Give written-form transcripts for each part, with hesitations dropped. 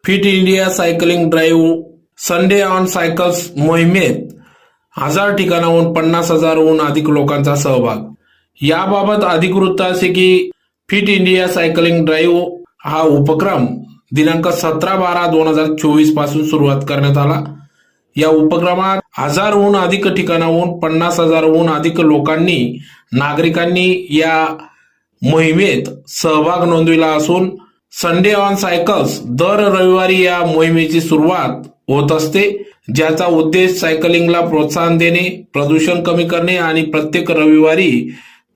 Fit India cycling drive Sunday on cycles मोहिमेत 1000 ठिकाणाहून 50,000हून अधिक लोकांचा सहभाग। याबाबत अधिक वृत्त असे की फिट इंडिया सायकलिंग ड्राईव्ह हा उपक्रम दिनांक 17/12/2024 पासून सुरुवात करण्यात आला। या उपक्रमात 1000हून अधिक ठिकाणाहून 50,000हून अधिक नागरिकांनी या मोहिमेत सहभाग नोंदविला असून संडे ऑन सायकल्स दर रविवारी या मोहिमेची सुरुवात होत असते, ज्याचा उद्देश सायकलिंगला प्रोत्साहन देणे, प्रदूषण कमी करणे आणि प्रत्येक रविवारी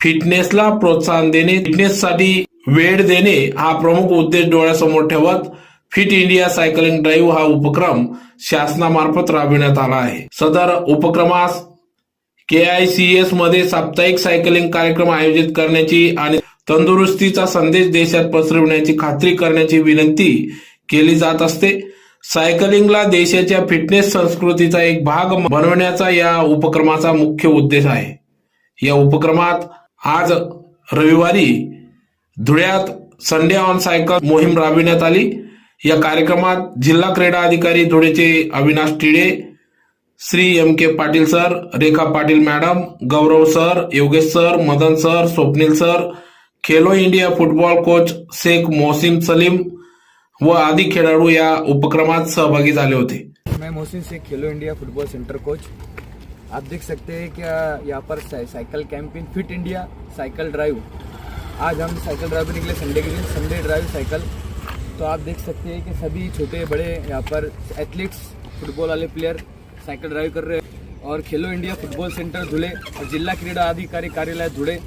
फिटनेसला प्रोत्साहन देणे, फिटनेससाठी वेळ देणे हा प्रमुख उद्देश डोळ्यासमोर ठेवत फिट इंडिया सायकलिंग ड्राईव्ह हा उपक्रम शासनामार्फत राबविण्यात आला आहे। सदर उपक्रमास KICS मध्ये साप्ताहिक सायकलिंग कार्यक्रम आयोजित करण्याची आणि तंदुरुस्तीचा संदेश देशात पसरविण्याची खात्री करण्याची विनंती केली जात असते। सायकलिंगला देशाच्या फिटनेस संस्कृतीचा एक भाग बनवण्याचा या उपक्रमाचा मुख्य उद्देश आहे। या उपक्रमात आज रविवारी धुळ्यात संडे ऑन सायकल मोहीम राबविण्यात आली। या कार्यक्रमात जिल्हा क्रीडा अधिकारी धुळेचे Avinash Tile, Shri MK Patil sir, Rekha Patil madam, Gaurav sir, Yogesh sir, Madan sir, Swapnil sir, Khelo India football coach Shaikh Mohsin Salim व आदि खेळाडू या उपक्रमात सहभागी झाले होते। मैं Mohsin Shaikh, Khelo India football center coach. आप देख सकते हैं कि यहाँ पर cycle camping fit India cycle drive, आज हम साइकिल ड्राइव पर निकले संडे के दिन, संडे ड्राइव साइकिल। तो आप देख सकते हैं कि सभी छोटे बड़े यहाँ पर एथलीट्स, फुटबॉल वाले प्लेयर साइकिल ड्राइव कर रहे हैं। और खेलो इंडिया फुटबॉल सेंटर धुले और जिला क्रीडा अधिकारी कार्यालय धुले,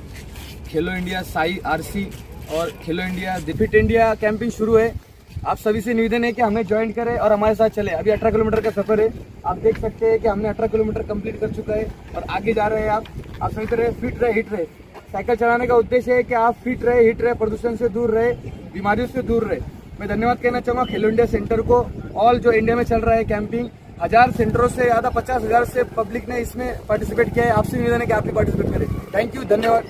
खेलो इंडिया साई RC और Khelo India fit India camping शुरू है। आप सभी से निवेदन है कि हमें ज्वाइन करें और हमारे साथ चले। अभी 18 किलोमीटर का सफर है। आप देख सकते हैं कि हमने 18 किलोमीटर कंप्लीट कर चुका है और आगे जा रहे हैं। आप समझते रहे, फिट रहे, हिट रहे। साइकिल चलाने का उद्देश्य है कि आप फिट रहे, हिट रहे, प्रदूषण से दूर रहे, बीमारियों से दूर रहे। मैं धन्यवाद कहना चाहूँगा खेलो इंडिया सेंटर को। ऑल जो इंडिया में चल रहा है कैंपिंग, 1000 सेंटरों से ज़्यादा 50,000 से पब्लिक ने इसमें पार्टिसिपेट किया है। आपसे निवेदन है कि आप भी पार्टिसिपेट करें। थैंक यू, धन्यवाद।